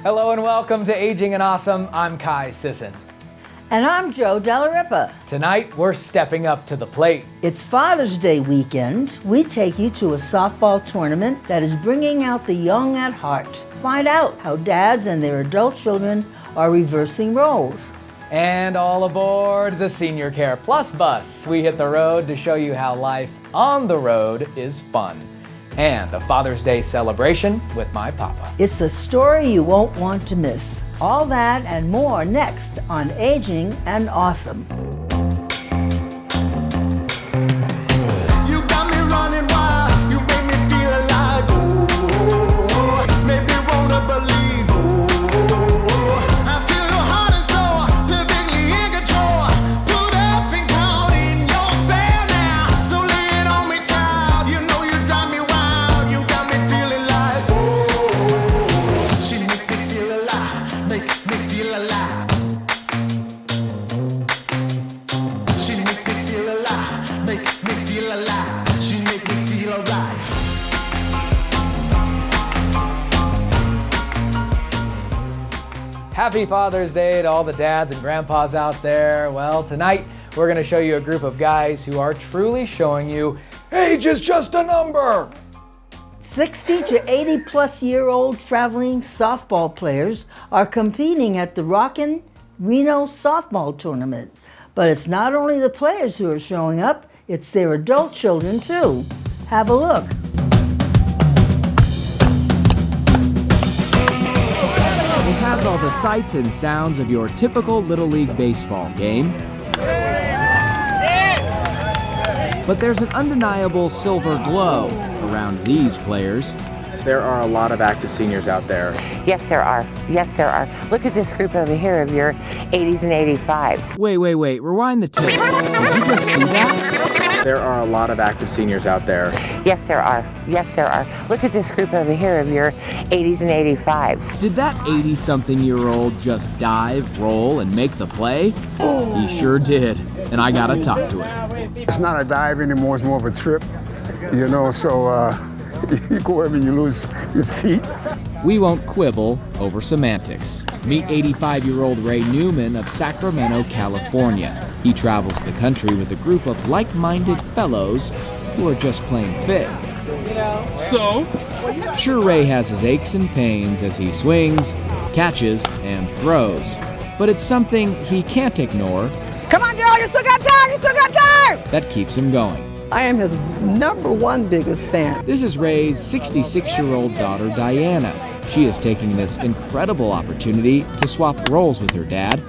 Hello and welcome to Aging and Awesome. I'm Kai Sisson. And I'm Joe Della Tonight, we're stepping up to the plate. It's Father's Day weekend. We take you to a softball tournament that is bringing out the young at heart. Find out how dads and their adult children are reversing roles. And all aboard the Senior Care Plus bus. We hit the road to show you how life on the road is fun. And a Father's Day celebration with my papa. It's a story you won't want to miss. All that and more next on Aging and Awesome. You got me running wild, you make me feel alive. Ooh, maybe wanna believe. Ooh, I feel your heart and soul, perfectly in control. Put up and count in your spell now. So lay it on me, child. You know you drive me wild, you got me feeling like. Ooh, she make me feel alive, make me feel alive. She make me feel alive, make me feel alive. She make me feel alright. Happy Father's Day to all the dads and grandpas out there. Well, tonight we're going to show you a group of guys who are truly showing you age is just a number. 60 to 80 plus year old traveling softball players are competing at the Rockin' Reno softball tournament. But it's not only the players who are showing up, it's their adult children too. Have a look. It has all the sights and sounds of your typical Little League baseball game. But there's an undeniable silver glow around these players. There are a lot of active seniors out there. Yes, there are. Yes, there are. Look at this group over here of your 80s and 85s. Wait, rewind the tape. Did you just see that? There are a lot of active seniors out there. Yes, there are. Yes, there are. Look at this group over here of your 80s and 85s. Did that 80-something-year-old just dive, roll, and make the play? He sure did, and I gotta talk to him. It's not a dive anymore, it's more of a trip, you know, so you go over and you lose your feet. We won't quibble over semantics. Meet 85-year-old Ray Newman of Sacramento, California. He travels the country with a group of like-minded fellows who are just plain fit. So? Sure, Ray has his aches and pains as he swings, catches, and throws. But it's something he can't ignore. Come on, Daryl, you still got time, you still got time! That keeps him going. I am his #1 biggest fan. This is Ray's 66-year-old daughter, Diana. She is taking this incredible opportunity to swap roles with her dad.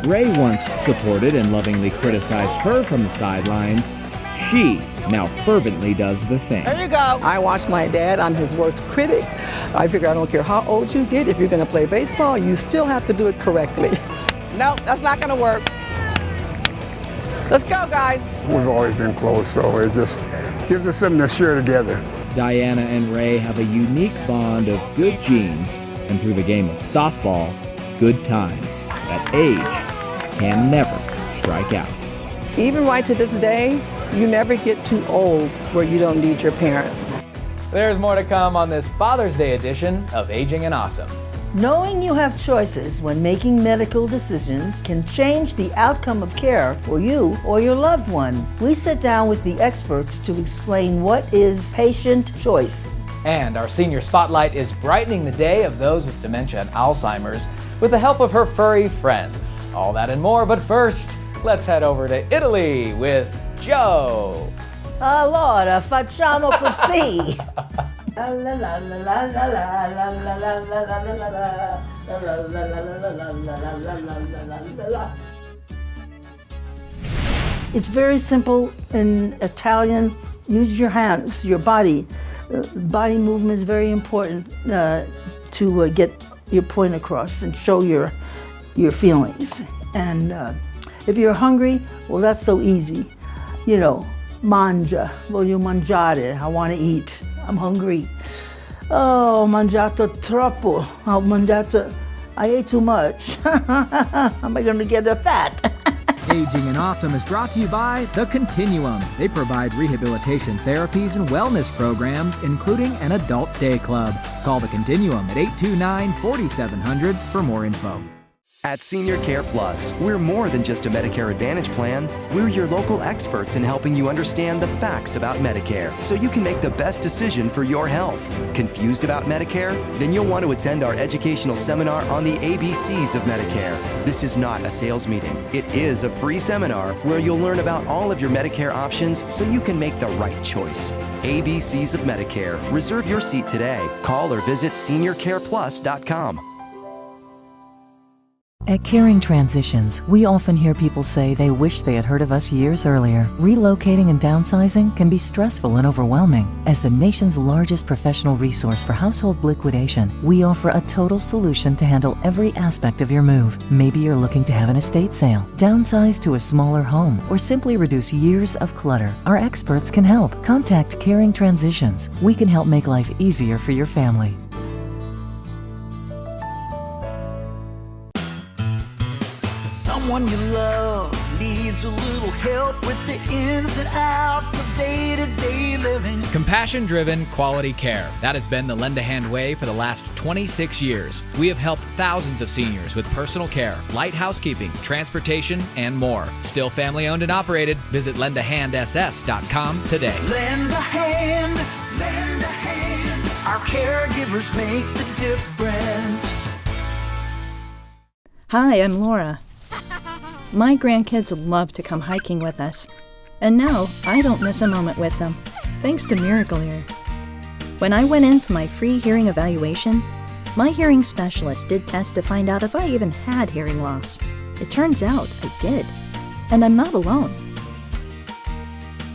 Ray once supported and lovingly criticized her from the sidelines. She now fervently does the same. There you go. I watch my dad, I'm his worst critic. I figure I don't care how old you get, if you're gonna play baseball, you still have to do it correctly. No, that's not gonna work. Let's go, guys. We've always been close, so it just gives us something to share together. Diana and Ray have a unique bond of good genes, and through the game of softball, good times. That age can never strike out. Even right to this day, you never get too old where you don't need your parents. There's more to come on this Father's Day edition of Aging and Awesome. Knowing you have choices when making medical decisions can change the outcome of care for you or your loved one. We sit down with the experts to explain what is patient choice. And our senior spotlight is brightening the day of those with dementia and Alzheimer's with the help of her furry friends. All that and more, but first, let's head over to Italy with Joe. Allora, facciamo così. La la la la la la la la la la la la la la la. It's very simple in Italian. Use your hands, your body. Body movement is very important to get your point across and show your feelings. And if you're hungry, well, that's so easy. You know, mangia, voglio mangiare, I want to eat. I'm hungry. Oh, ho mangiato troppo. I ate too much. Am I going to get fat? Aging and Awesome is brought to you by The Continuum. They provide rehabilitation therapies and wellness programs, including an adult day club. Call The Continuum at 829-4700 for more info. At Senior Care Plus, we're more than just a Medicare Advantage plan. We're your local experts in helping you understand the facts about Medicare so you can make the best decision for your health. Confused about Medicare? Then you'll want to attend our educational seminar on the ABCs of Medicare. This is not a sales meeting. It is a free seminar where you'll learn about all of your Medicare options so you can make the right choice. ABCs of Medicare. Reserve your seat today. Call or visit seniorcareplus.com. At Caring Transitions, we often hear people say they wish they had heard of us years earlier. Relocating and downsizing can be stressful and overwhelming. As the nation's largest professional resource for household liquidation, we offer a total solution to handle every aspect of your move. Maybe you're looking to have an estate sale, downsize to a smaller home, or simply reduce years of clutter. Our experts can help. Contact Caring Transitions. We can help make life easier for your family. Someone you love needs a little help with the ins and outs of day-to-day living. Compassion-driven quality care. That has been the Lend a Hand way for the last 26 years. We have helped thousands of seniors with personal care, light housekeeping, transportation, and more. Still family-owned and operated. Visit lendahandss.com today. Lend a hand, lend a hand. Our caregivers make the difference. Hi, I'm Laura. My grandkids love to come hiking with us, and now I don't miss a moment with them, thanks to Miracle Ear. When I went in for my free hearing evaluation, my hearing specialist did tests to find out if I even had hearing loss. It turns out I did, and I'm not alone.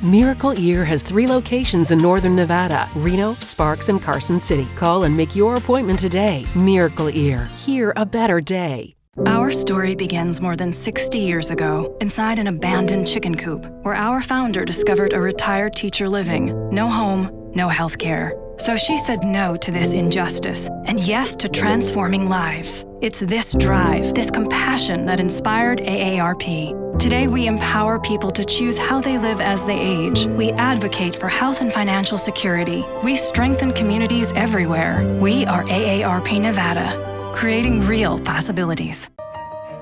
Miracle Ear has 3 locations in northern Nevada: Reno, Sparks, and Carson City. Call and make your appointment today. Miracle Ear. Hear a better day. Our story begins more than 60 years ago inside an abandoned chicken coop where our founder discovered a retired teacher living. No home, no health care. So she said no to this injustice and yes to transforming lives. It's this drive, this compassion that inspired AARP. Today we empower people to choose how they live as they age. We advocate for health and financial security. We strengthen communities everywhere. We are AARP Nevada. Creating real possibilities.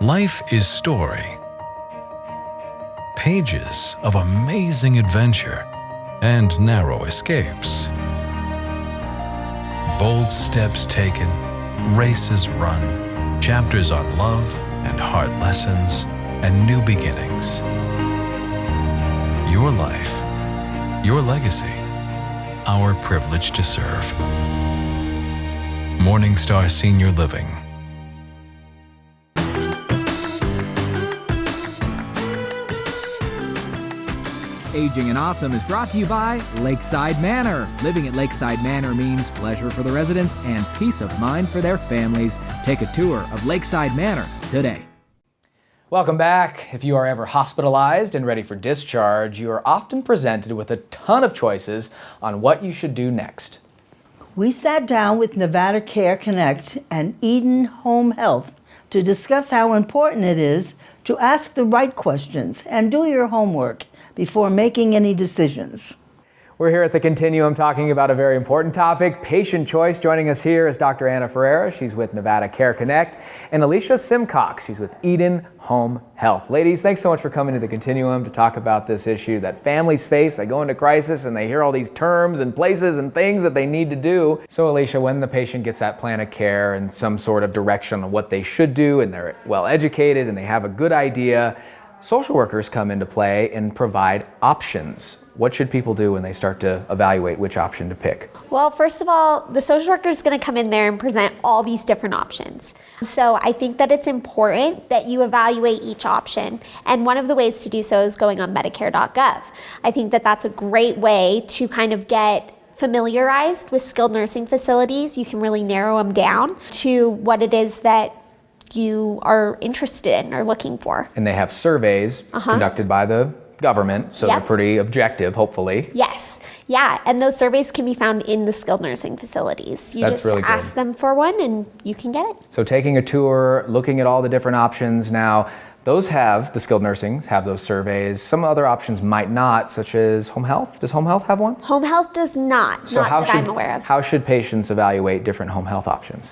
Life is story. Pages of amazing adventure and narrow escapes. Bold steps taken, races run, chapters on love and hard lessons and new beginnings. Your life, your legacy, our privilege to serve. Morningstar Senior Living. Aging and Awesome is brought to you by Lakeside Manor. Living at Lakeside Manor means pleasure for the residents and peace of mind for their families. Take a tour of Lakeside Manor today. Welcome back. If you are ever hospitalized and ready for discharge, you are often presented with a ton of choices on what you should do next. We sat down with Nevada Care Connect and Eden Home Health to discuss how important it is to ask the right questions and do your homework before making any decisions. We're here at the Continuum talking about a very important topic, patient choice. Joining us here is Dr. Anna Ferreira. She's with Nevada Care Connect, and Alicia Simcox. She's with Eden Home Health. Ladies, thanks so much for coming to the Continuum to talk about this issue that families face. They go into crisis and they hear all these terms and places and things that they need to do. So Alicia, when the patient gets that plan of care and some sort of direction on what they should do and they're well educated and they have a good idea, social workers come into play and provide options. What should people do when they start to evaluate which option to pick? Well, first of all, the social worker is going to come in there and present all these different options. So I think that it's important that you evaluate each option. And one of the ways to do so is going on Medicare.gov. I think that that's a great way to kind of get familiarized with skilled nursing facilities. You can really narrow them down to what it is that you are interested in or looking for. And they have surveys conducted by the government, so they're pretty objective, hopefully. Yes, yeah, and those surveys can be found in the skilled nursing facilities. You just really ask them for one and you can get it. So taking a tour, looking at all the different options now, Those have, the skilled nursing have those surveys. Some other options might not, such as home health. Does home health have one? Home health does not, So not that I'm aware of. How should patients evaluate different home health options?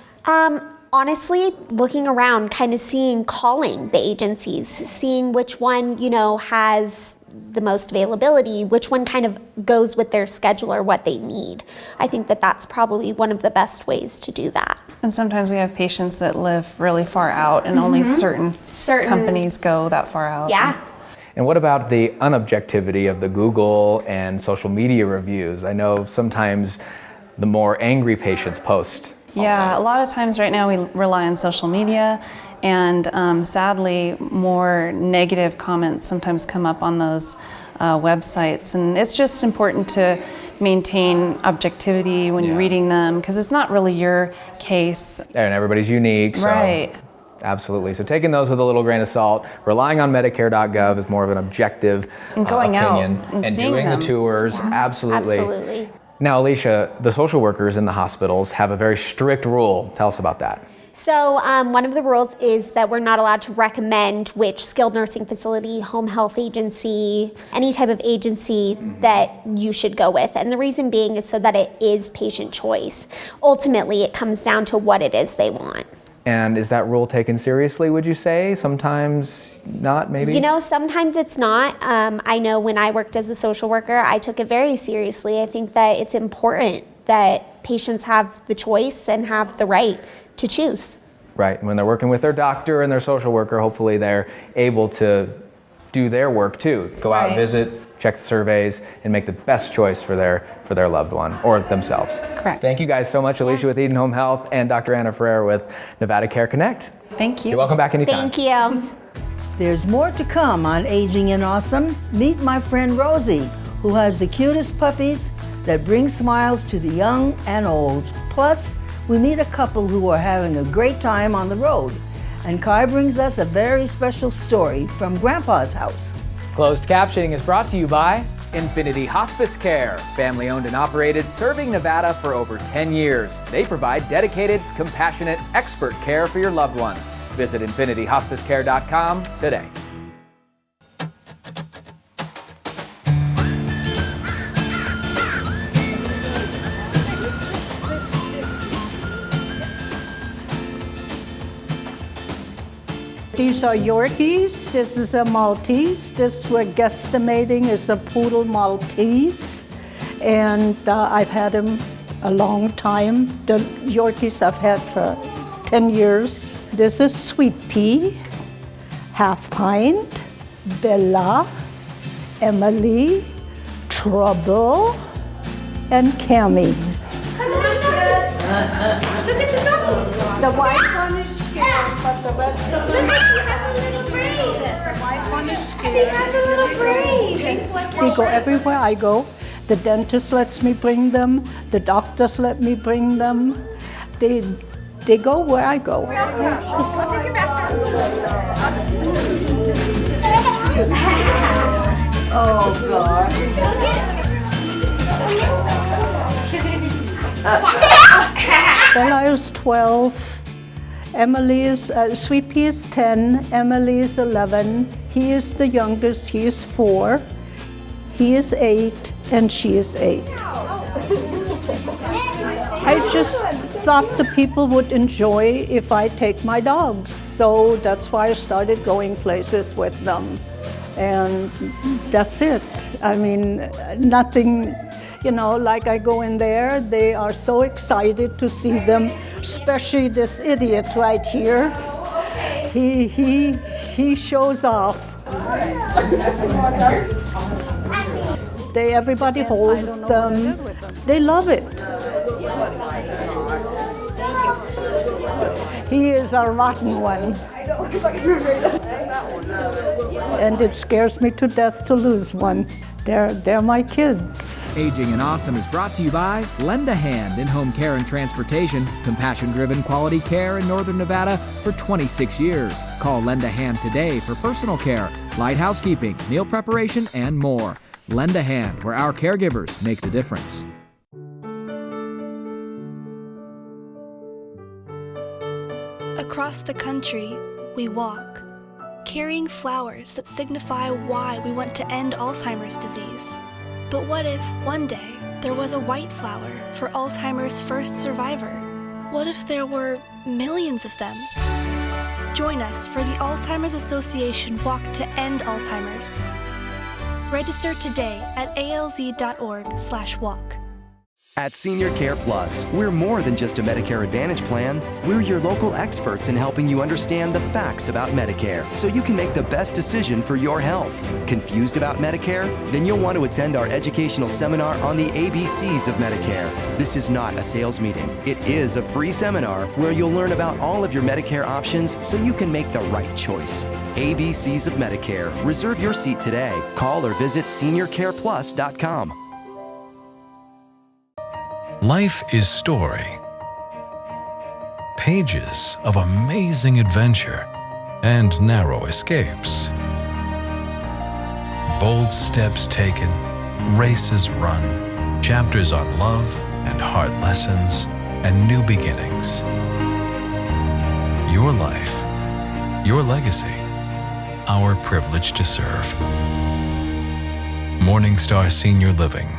Honestly, looking around, kind of calling the agencies, seeing which one, has the most availability, which one kind of goes with their schedule or what they need. I think that that's probably one of the best ways to do that. And sometimes we have patients that live really far out and only certain companies go that far out. Yeah. And what about the unobjectivity of the Google and social media reviews? I know sometimes the more angry patients post. Yeah, a lot of times right now we rely on social media, and sadly more negative comments sometimes come up on those websites, and it's just important to maintain objectivity when you're reading them, because it's not really your case. And everybody's unique. So. Right. Absolutely. So taking those with a little grain of salt, relying on Medicare.gov is more of an objective and going opinion, out and doing them. the tours. Absolutely. Absolutely. Now, Alicia, the social workers in the hospitals have a very strict rule. Tell us about that. So one of the rules is that we're not allowed to recommend which skilled nursing facility, home health agency, any type of agency that you should go with. And the reason being is so that it is patient choice. Ultimately, it comes down to what it is they want. And is that rule taken seriously, would you say? Sometimes not, maybe? Sometimes it's not. I know when I worked as a social worker, I took it very seriously. I think that it's important that patients have the choice and have the right to choose. Right. When they're working with their doctor and their social worker, hopefully they're able to do their work too. Go out, visit, check the surveys, and make the best choice for their loved one or themselves. Correct. Thank you guys so much, Alicia with Eden Home Health and Dr. Anna Ferrer with Nevada Care Connect. Thank you. You're welcome back anytime. Thank you. There's more to come on Aging and Awesome. Meet my friend Rosie, who has the cutest puppies that bring smiles to the young and old. Plus, we meet a couple who are having a great time on the road. And Kai brings us a very special story from Grandpa's house. Closed captioning is brought to you by Infinity Hospice Care, family owned and operated, serving Nevada for over 10 years. They provide dedicated, compassionate, expert care for your loved ones. Visit infinityhospicecare.com today. These are Yorkies. This is a Maltese. This we're guesstimating is a Poodle Maltese. And I've had him a long time. The Yorkies I've had for 10 years. This is Sweet Pea, Half Pint, Bella, Emily, Trouble, and Cammy. Look at the nose. The white one is scared, but the rest of them... Look, she has a little braid. The white one is scared. She has a little braid. They go everywhere I go. The dentist lets me bring them. The doctors let me bring them. They go where I go. Oh, God. Bella is 12. Emily is, Sweet Pea is 10. Emily is 11. He is the youngest. He is 4. He is 8, and she is 8. I just thought the people would enjoy if I take my dogs. So that's why I started going places with them. And that's it. I mean, nothing, like I go in there, they are so excited to see them, especially this idiot right here. He shows off. Everybody holds them. They love it. He is a rotten one. And it scares me to death to lose one. They're my kids. Aging and Awesome is brought to you by Lend a Hand in Home Care and Transportation, compassion-driven quality care in Northern Nevada for 26 years. Call Lend a Hand today for personal care, light housekeeping, meal preparation, and more. Lend a Hand, where our caregivers make the difference. Across the country, we walk. carrying flowers that signify why we want to end Alzheimer's disease. But what if, one day, there was a white flower for Alzheimer's first survivor? What if there were millions of them? Join us for the Alzheimer's Association Walk to End Alzheimer's. Register today at alz.org/walk. At Senior Care Plus, we're more than just a Medicare Advantage plan. We're your local experts in helping you understand the facts about Medicare so you can make the best decision for your health. Confused about Medicare? Then you'll want to attend our educational seminar on the ABCs of Medicare. This is not a sales meeting. It is a free seminar where you'll learn about all of your Medicare options so you can make the right choice. ABCs of Medicare. Reserve your seat today. Call or visit seniorcareplus.com. Life is story. Pages of amazing adventure and narrow escapes. Bold steps taken, races run, chapters on love and hard lessons and new beginnings. Your life, your legacy, our privilege to serve. Morningstar Senior Living.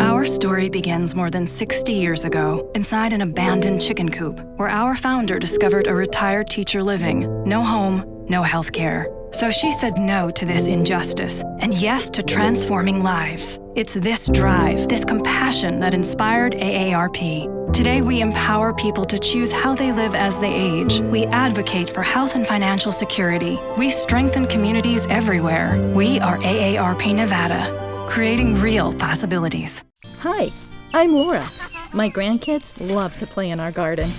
Our story begins more than 60 years ago inside an abandoned chicken coop where our founder discovered a retired teacher living, no home, no health care. So she said no to this injustice and yes to transforming lives. It's this drive, this compassion that inspired AARP. Today, we empower people to choose how they live as they age. We advocate for health and financial security. We strengthen communities everywhere. We are AARP Nevada. Creating real possibilities. Hi, I'm Laura. My grandkids love to play in our garden,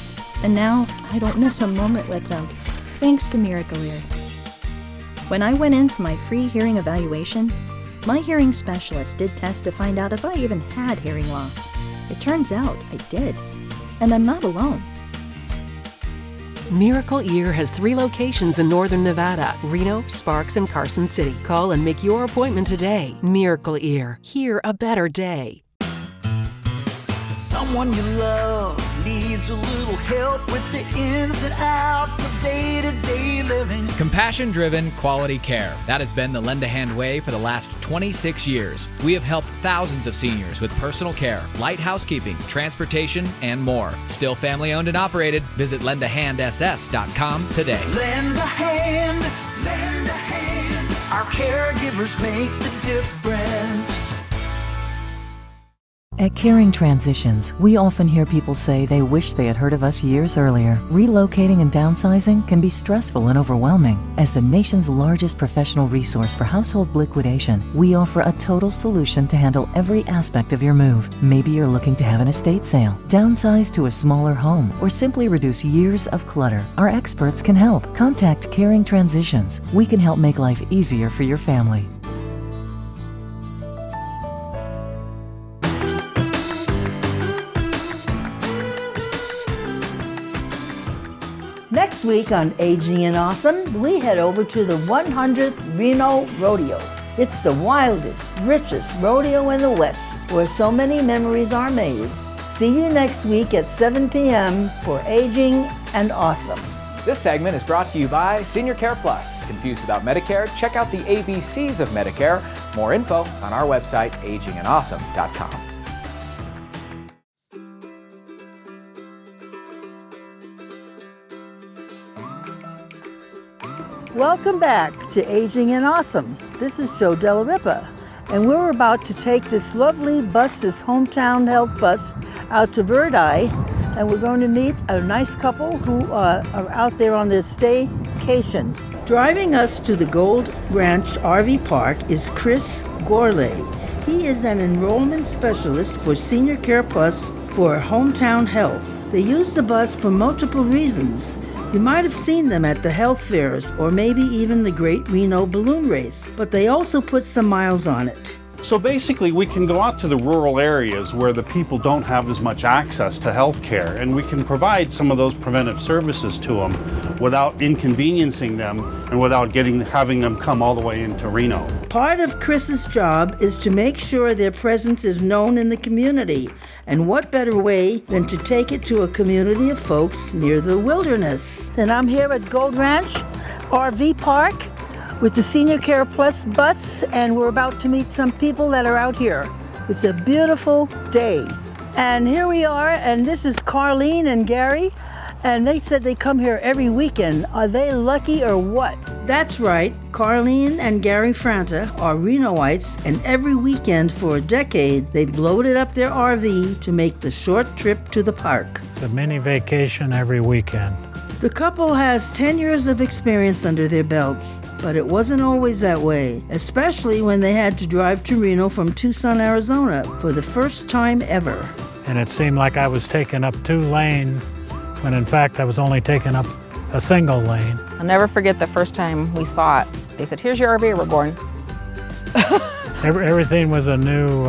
and now I don't miss a moment with them, thanks to Miracle Ear. When I went in for my free hearing evaluation, my hearing specialist did tests to find out if I even had hearing loss. It turns out I did, and I'm not alone. Miracle Ear has 3 locations in northern Nevada: Reno, Sparks, and Carson City. Call and make your appointment today. Miracle Ear. Hear a better day. Someone you love needs a little help with the ins and outs of day-to-day living. Compassion-driven quality care. That has been the Lend a Hand way for the last 26 years. We have helped thousands of seniors with personal care, light housekeeping, transportation, and more. Still family-owned and operated. Visit lendahandss.com today. Lend a hand, lend a hand. Our caregivers make the difference. At Caring Transitions, we often hear people say they wish they had heard of us years earlier. Relocating and downsizing can be stressful and overwhelming. As the nation's largest professional resource for household liquidation, we offer a total solution to handle every aspect of your move. Maybe you're looking to have an estate sale, downsize to a smaller home, or simply reduce years of clutter. Our experts can help. Contact Caring Transitions. We can help make life easier for your family. Next week on Aging and Awesome, we head over to the 100th Reno Rodeo. It's the wildest, richest rodeo in the West, where so many memories are made. See you next week at 7 p.m. for Aging and Awesome. This segment is brought to you by Senior Care Plus. Confused about Medicare? Check out the ABCs of Medicare. More info on our website, agingandawesome.com. Welcome back to Aging and Awesome. This is Joe Della Ripa, and we're about to take this lovely bus, this hometown health bus, out to Verdi, and we're going to meet a nice couple who are out there on their staycation. Driving us to the Gold Ranch RV Park is Chris Gorley. He is an enrollment specialist for Senior Care Plus for Hometown Health. They use the bus for multiple reasons. You might have seen them at the health fairs or maybe even the Great Reno Balloon Race, but they also put some miles on it. So basically, we can go out to the rural areas where the people don't have as much access to health care, and we can provide some of those preventive services to them without inconveniencing them and without having them come all the way into Reno. Part of Chris's job is to make sure their presence is known in the community. And what better way than to take it to a community of folks near the wilderness? And I'm here at Gold Ranch RV Park with the Senior Care Plus bus, and we're about to meet some people that are out here. It's a beautiful day. And here we are, and this is Carlene and Gary, and they said they come here every weekend. Are they lucky or what? That's right. Carlene and Gary Franta are Renoites, and every weekend for a decade, they've loaded up their RV to make the short trip to the park. It's a mini vacation every weekend. The couple has 10 years of experience under their belts, but it wasn't always that way, especially when they had to drive to Reno from Tucson, Arizona for the first time ever. And it seemed like I was taking up 2 lanes, when in fact I was only taking up a single lane. I'll never forget the first time we saw it. They said, "Here's your RV, we're going." Everything was a new,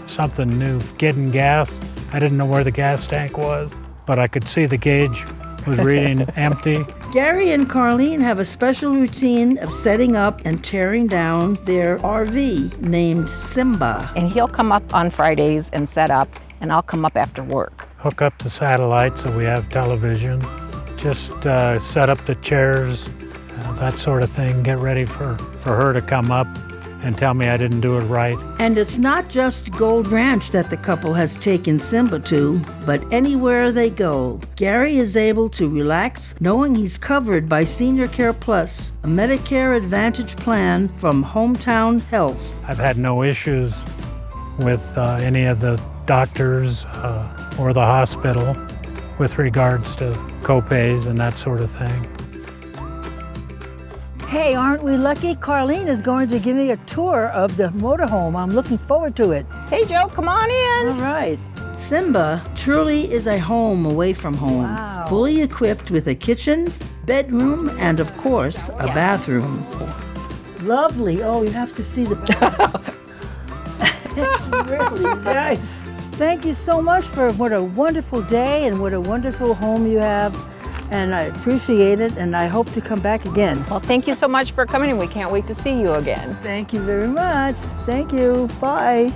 something new. Getting gas, I didn't know where the gas tank was, but I could see the gauge was reading empty. Gary and Carlene have a special routine of setting up and tearing down their RV named Simba. And he'll come up on Fridays and set up, and I'll come up after work. Hook up the satellite so we have television. Just set up the chairs, that sort of thing. Get ready for her to come up and tell me I didn't do it right. And it's not just Gold Ranch that the couple has taken Simba to, but anywhere they go. Gary is able to relax knowing he's covered by Senior Care Plus, a Medicare Advantage plan from Hometown Health. I've had no issues with any of the doctors or the hospital with regards to co-pays and that sort of thing. Hey, aren't we lucky? Carlene is going to give me a tour of the motorhome. I'm looking forward to it. Hey, Joe, come on in. All right. Simba truly is a home away from home. Wow. Fully equipped with a kitchen, bedroom, and of course, a bathroom. Lovely. Oh, you have to see the bathroom. It's really nice. Thank you so much for what a wonderful day and what a wonderful home you have. And I appreciate it, and I hope to come back again. Well, thank you so much for coming, and we can't wait to see you again. Thank you very much. Thank you. Bye.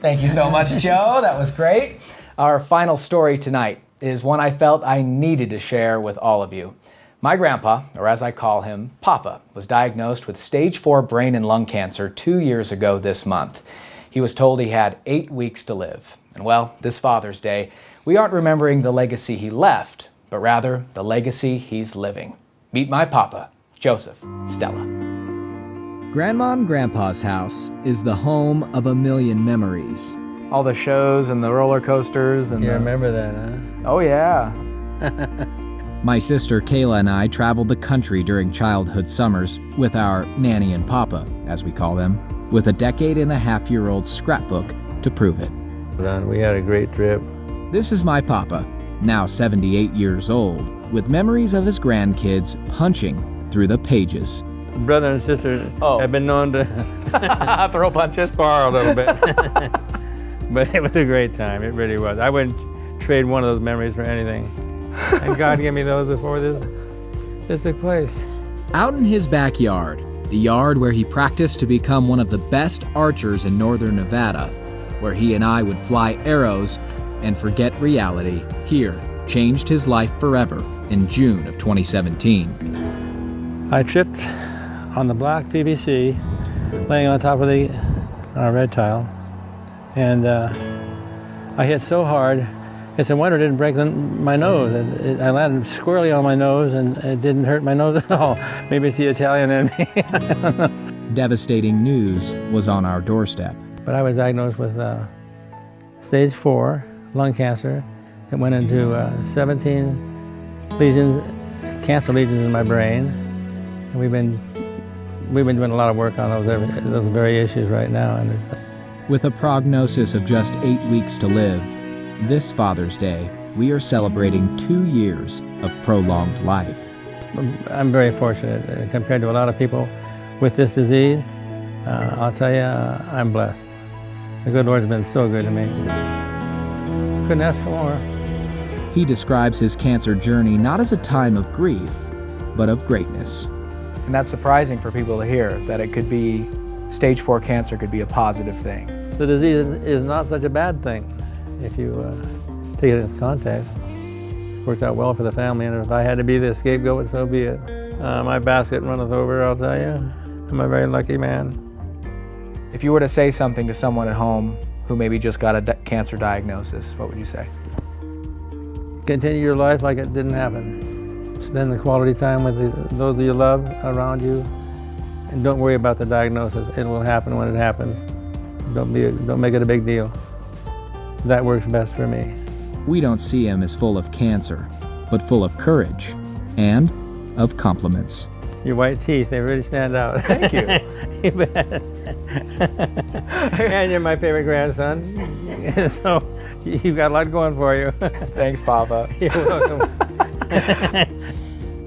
Thank you so much, Joe. That was great. Our final story tonight is one I felt I needed to share with all of you. My grandpa, or as I call him, Papa, was diagnosed with stage 4 brain and lung cancer 2 years ago this month. He was told he had 8 weeks to live. And well, this Father's Day, we aren't remembering the legacy he left, but rather the legacy he's living. Meet my Papa, Joseph Stella. Grandma and Grandpa's house is the home of a million memories. All the shows and the roller coasters and You remember that, huh? Oh yeah. My sister Kayla and I traveled the country during childhood summers with our nanny and papa, as we call them, with a decade-and-a-half-year-old scrapbook to prove it. We had a great trip. This is my papa, now 78 years old, with memories of his grandkids punching through the pages. Brother and sister have been known to throw punches, spar a little bit. But it was a great time, it really was. I wouldn't trade one of those memories for anything. And God gave me those before this took place. Out in his backyard, the yard where he practiced to become one of the best archers in northern Nevada, where he and I would fly arrows and forget reality, here changed his life forever in June of 2017. I tripped on the black PVC, laying on top of the red tile, and I hit so hard, it's a wonder it didn't break my nose. I landed squarely on my nose, and it didn't hurt my nose at all. Maybe it's the Italian in me. I don't know. Devastating news was on our doorstep. But I was diagnosed with stage 4 lung cancer. It went into 17 lesions, cancer lesions in my brain. And we've been doing a lot of work on those very issues right now. And with a prognosis of just 8 weeks to live, this Father's Day, we are celebrating 2 years of prolonged life. I'm very fortunate compared to a lot of people with this disease. I'll tell you, I'm blessed. The good Lord's been so good to me. Couldn't ask for more. He describes his cancer journey not as a time of grief, but of greatness. And that's surprising for people to hear, that it could be, stage 4 cancer could be a positive thing. The disease is not such a bad thing if you take it into context. It worked out well for the family, and if I had to be the scapegoat, so be it. My basket runneth over, I'll tell you. I'm a very lucky man. If you were to say something to someone at home who maybe just got a cancer diagnosis, what would you say? Continue your life like it didn't happen. Spend the quality time with those you love around you, and don't worry about the diagnosis. It will happen when it happens. Don't make it a big deal. That works best for me. We don't see him as full of cancer, but full of courage and of compliments. Your white teeth, they really stand out. Thank you. You bet. And you're my favorite grandson, so you've got a lot going for you. Thanks, Papa. You're welcome.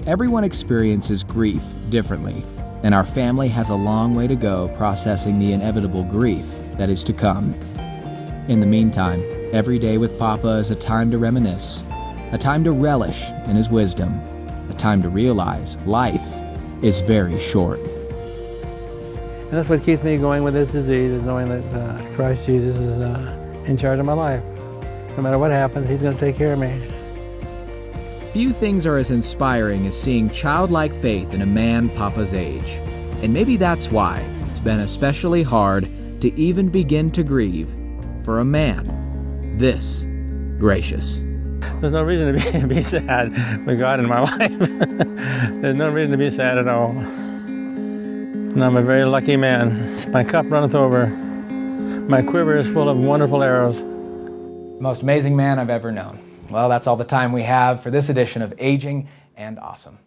Everyone experiences grief differently, and our family has a long way to go processing the inevitable grief that is to come. In the meantime, every day with Papa is a time to reminisce, a time to relish in his wisdom, a time to realize life is very short. And that's what keeps me going with this disease, is knowing that Christ Jesus is in charge of my life. No matter what happens, he's going to take care of me. Few things are as inspiring as seeing childlike faith in a man Papa's age. And maybe that's why it's been especially hard to even begin to grieve for a man this gracious. There's no reason to be sad with God in my life. There's no reason to be sad at all. And I'm a very lucky man. My cup runneth over. My quiver is full of wonderful arrows. Most amazing man I've ever known. Well, that's all the time we have for this edition of Aging and Awesome.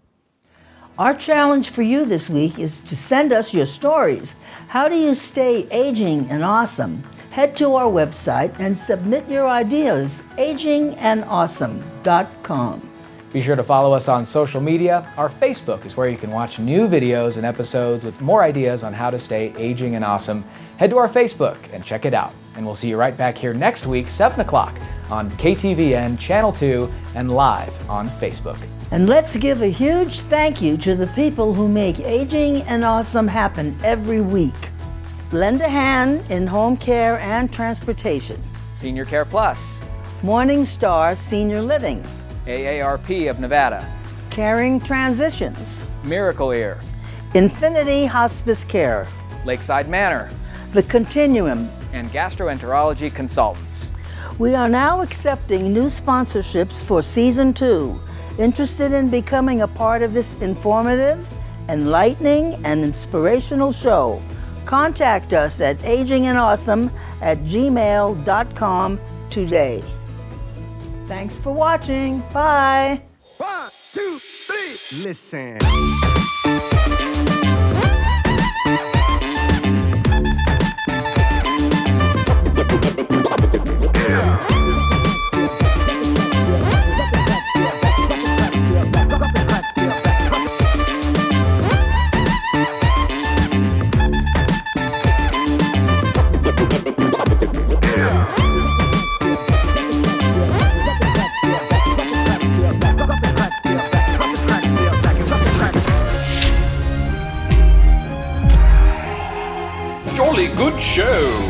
Our challenge for you this week is to send us your stories. How do you stay aging and awesome? Head to our website and submit your ideas, agingandawesome.com. Be sure to follow us on social media. Our Facebook is where you can watch new videos and episodes with more ideas on how to stay aging and awesome. Head to our Facebook and check it out. And we'll see you right back here next week, 7 o'clock on KTVN Channel 2 and live on Facebook. And let's give a huge thank you to the people who make Aging and Awesome happen every week. Lend a Hand in Home Care and Transportation. Senior Care Plus. Morning Star Senior Living. AARP of Nevada. Caring Transitions. Miracle Ear. Infinity Hospice Care. Lakeside Manor. The Continuum. And Gastroenterology Consultants. We are now accepting new sponsorships for Season 2. Interested in becoming a part of this informative, enlightening, and inspirational show? Contact us at agingandawesome@gmail.com today. Thanks for watching. Bye. 1, 2, 3, listen. Jolly good show.